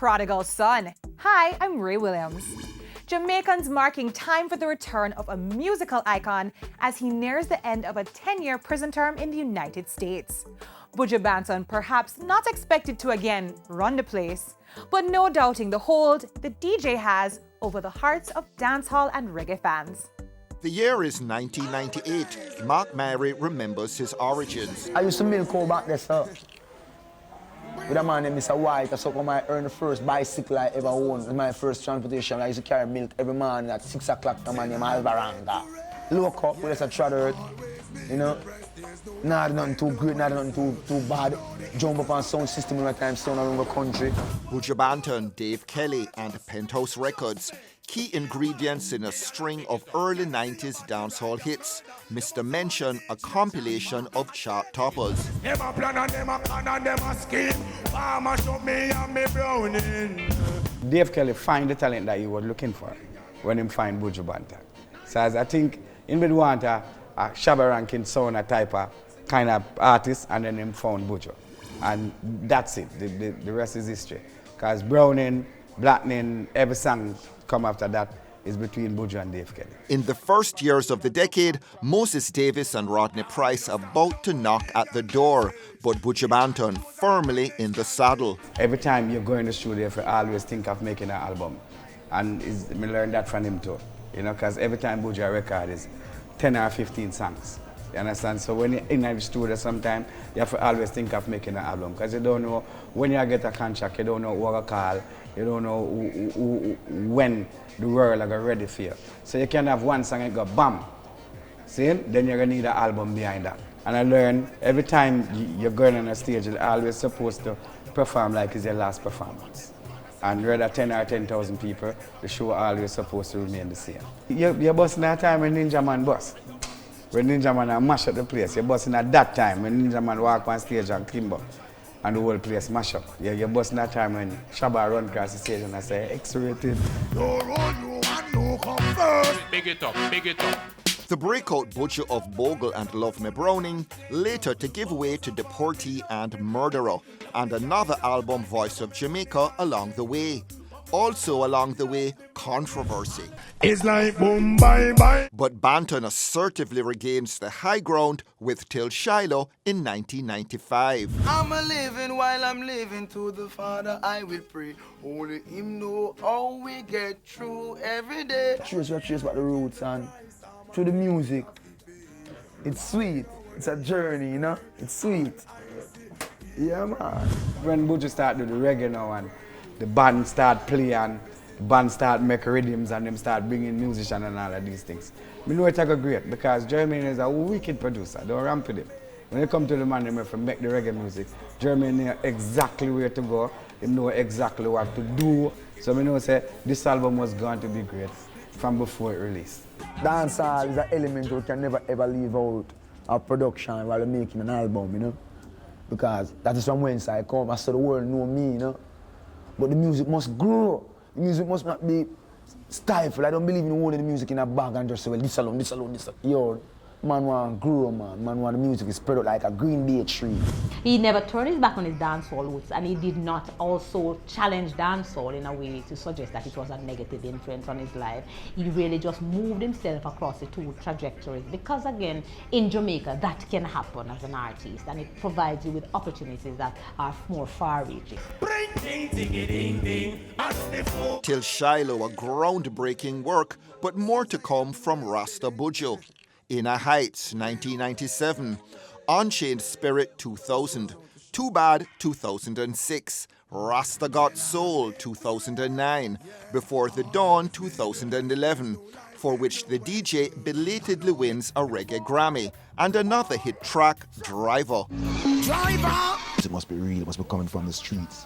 prodigal son. Hi, I'm Rae Willams. Jamaicans marking time for the return of a musical icon as he nears the end of a 10-year prison term in the United States. Buju Banton perhaps not expected to again run the place, but no doubting the hold the DJ has over the hearts of dancehall and reggae fans. The year is 1998. Mark Mary remembers his origins. I used to milk cow back there, sir. With a man named Mr. White, that's how I earned the first bicycle I ever owned. It was my first transportation. I used to carry milk every morning at 6 o'clock to my name Alvaranga. Look up, with a trot earth, you know. Not nothing too great, not nothing too bad. Jump up on sound system in my time, sound around the country. Buju Banton, Dave Kelly and Penthouse Records. Key ingredients in a string of early 90s dancehall hits. Mr. Mention, a compilation of chart toppers. Dave Kelly find the talent that he was looking for when he find Buju Banton. So as I think in Midwanta, a Shabba Rankin sound a type of kind of artist, and then him found Buju. And that's it, the rest is history. Because Browning, Blackning, every song come after that is between Buju and Dave Kelly. In the first years of the decade, Moses Davis and Rodney Price about to knock at the door, but Buju Banton firmly in the saddle. Every time you go in the studio, you always think of making an album. And I learned that from him too. You know, because every time Buju record is 10 or 15 songs. You understand? So when you're in the studio sometimes, you have to always think of making an album. Because you don't know, when you get a contract, you don't know what to call, you don't know when the world are ready for you. So you can have one song and go bam. See? Then you're going to need an album behind that. And I learned every time you're going on a stage, you're always supposed to perform like it's your last performance. And whether 10 or 10,000 people, the show always supposed to remain the same. You're busting that time when Ninja Man bust. When Ninja Man mash up the place, you're busting at that time when Ninja Man walk on stage and timber and the whole place mash up. You're busting that time when Shabba run across the stage and I say, X-rated. Big it up, big it up. The breakout Buju of Bogle and Love Me Browning, later to give way to Deportee and Murderer, and another album, Voice of Jamaica, along the way. Also along the way, Controversy. It's like boom, bye, bye. But Banton assertively regains the high ground with Till Shiloh in 1995. I'm a living while I'm living, to the Father I will pray. Only Him know how we get through every day. Trace about the roots and through the music. It's sweet. It's a journey, you know? It's sweet. Yeah, man. When Buju started doing the reggae now and the band start playing, the band start making rhythms and them start bringing musicians and all of these things. I know it's great because Jermaine is a wicked producer. Don't ramp with him. When you come to the man, they have to make the reggae music. Jermaine knows exactly where to go. He knows exactly what to do. So I know say this album was going to be great from before it released. Dancehall is an element we can never ever leave out of production while we're making an album, you know? Because that is from whence I come. I saw the world know me, you know? But the music must grow. The music must not be stifled. I don't believe in holding the music in a bag and just say, well, this alone, this alone, this alone. Yo, man want to grow, man. Man want the music to spread out like a green bay tree. He never turned his back on his dancehall roots, and he did not also challenge dancehall in a way to suggest that it was a negative influence on his life. He really just moved himself across the two trajectories because, again, in Jamaica, that can happen as an artist, and it provides you with opportunities that are more far-reaching. Till Shiloh, a groundbreaking work, but more to come from Rasta Buju. Inner Heights, 1997. Unchained Spirit, 2000. Too Bad, 2006. Rasta Got Soul, 2009. Before the Dawn, 2011. For which the DJ belatedly wins a reggae Grammy. And another hit track, Driver. Driver! It must be real, it must be coming from the streets.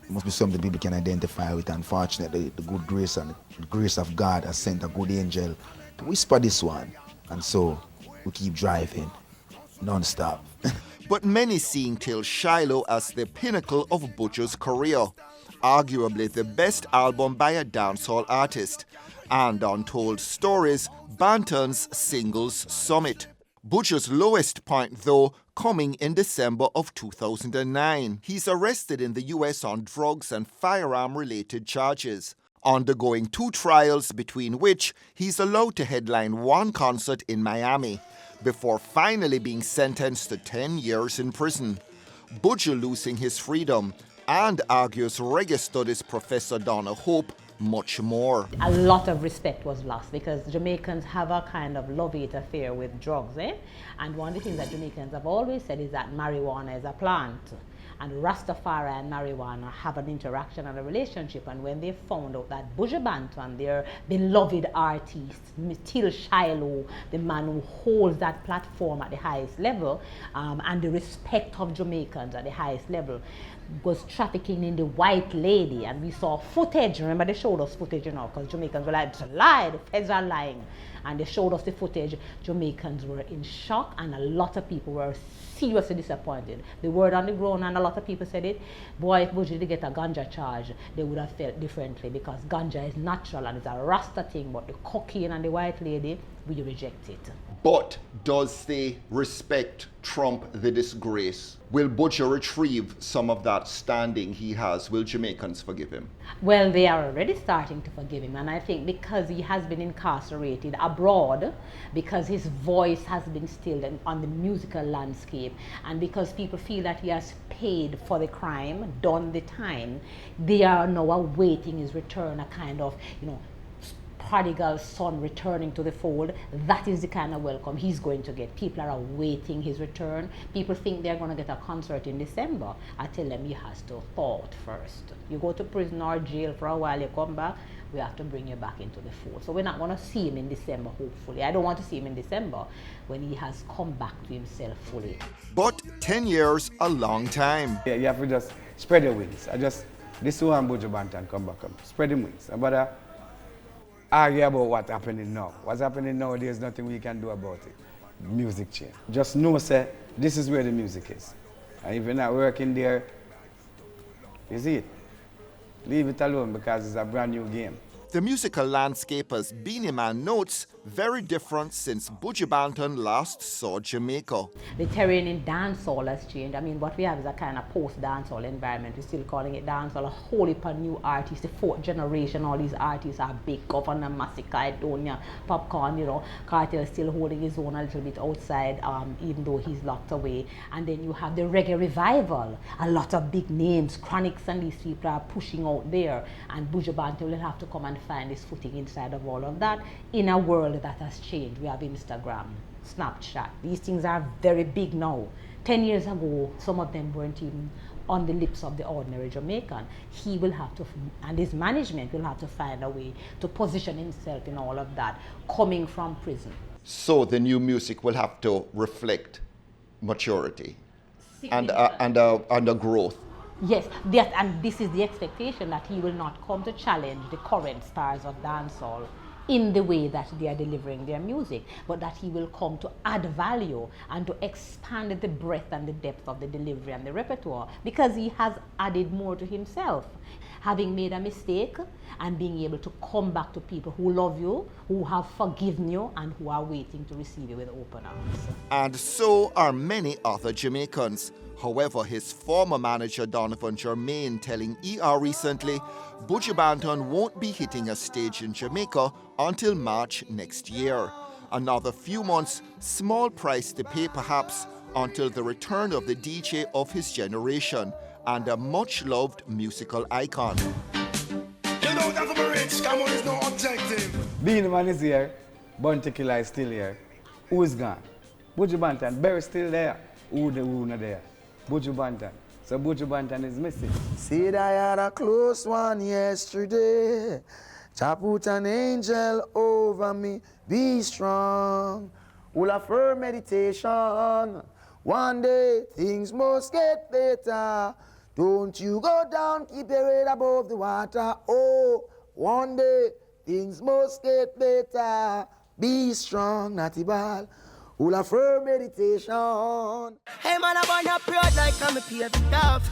It must be something people can identify with. Unfortunately, the good grace and the grace of God has sent a good angel to whisper this one. And so, we keep driving, non-stop. But many seeing Till Shiloh as the pinnacle of Buju's career. Arguably the best album by a dancehall artist. And Untold Stories, Banton's Singles Summit. Buju's lowest point, though, coming in December of 2009. He's arrested in the US on drugs and firearm-related charges, undergoing 2 trials, between which he's allowed to headline 1 concert in Miami, before finally being sentenced to 10 years in prison. Buju losing his freedom, and, argues Reggae Studies Professor Donna Hope, much more. A lot of respect was lost because Jamaicans have a kind of love-hate affair with drugs, And one of the things that Jamaicans have always said is that marijuana is a plant. And Rastafari and marijuana have an interaction and a relationship. And when they found out that Buju Banton, their beloved artist, Till Shiloh, the man who holds that platform at the highest level, and the respect of Jamaicans at the highest level, was trafficking in the white lady. And we saw footage. Remember, they showed us footage, because Jamaicans were like, it's a lie, the feds are lying. And they showed us the footage. Jamaicans were in shock, and a lot of people were seriously disappointed. The word on the ground, and a lot of people said it, boy, if Buju did get a ganja charge, they would have felt differently, because ganja is natural and it's a Rasta thing, but the cocaine and the white lady, we reject it. But does the respect trump the disgrace? Will Buju retrieve some of that standing he has? Will Jamaicans forgive him? Well, they are already starting to forgive him, and I think because he has been incarcerated abroad, because his voice has been stilled on the musical landscape, and because people feel that he has paid for the crime, done the time, they are now awaiting his return, a kind of, prodigal son returning to the fold. That is the kind of welcome he's going to get. People are awaiting his return. People think they're going to get a concert in December. I tell them he has to thaw out first. You go to prison or jail for a while, you come back, we have to bring you back into the fold. So we're not going to see him in December, hopefully. I don't want to see him in December when he has come back to himself fully. But 10 years, a long time. Yeah, you have to just spread your wings. This one Buju Banton come back, spread the wings. But argue about what's happening now. What's happening now, there's nothing we can do about it. Music change. Just know, say, this is where the music is. And if you're not working there, you see it. Leave it alone, because it's a brand new game. The musical landscape, as Beenie Man notes, very different since Buju Banton last saw Jamaica. The terrain in dancehall has changed. I mean, what we have is a kind of post-dancehall environment. We're still calling it dancehall. A whole heap of new artists, the 4th generation, all these artists are big. Governor Massacre, Donna, Popcorn, Cartel is still holding his own a little bit outside, even though he's locked away. And then you have the reggae revival. A lot of big names, Chronics and these people are pushing out there. And Buju Banton will have to come and find his footing inside of all of that in a world that has changed. We have Instagram, Snapchat. These things are very big now. 10 years ago, some of them weren't even on the lips of the ordinary Jamaican. He will have to, and his management will have to find a way to position himself in all of that, coming from prison. So the new music will have to reflect maturity and growth. Yes, and this is the expectation, that he will not come to challenge the current stars of dancehall in the way that they are delivering their music, but that he will come to add value and to expand the breadth and the depth of the delivery and the repertoire, because he has added more to himself. Having made a mistake and being able to come back to people who love you, who have forgiven you, and who are waiting to receive you with open arms. And so are many other Jamaicans. However, his former manager Donovan Germain telling ER recently, Buju Banton won't be hitting a stage in Jamaica until March next year. Another few months, small price to pay perhaps, until the return of the DJ of his generation and a much-loved musical icon. You know that I'm rich, come on, it's no objective. Beenie Man is here, Bounty Killer is still here. Who is gone? Buju Banton, Berry still there. Who not there? Buju Banton. So Buju Banton is missing. Said I had a close one yesterday. Jah put an angel over me. Be strong. Full of firm meditation. One day things must get better. Don't you go down, keep your head above the water. Oh, one day things must get better. Be strong, natty ball. Full of firm meditation. Hey man, I wanna proud like I'm a paved off.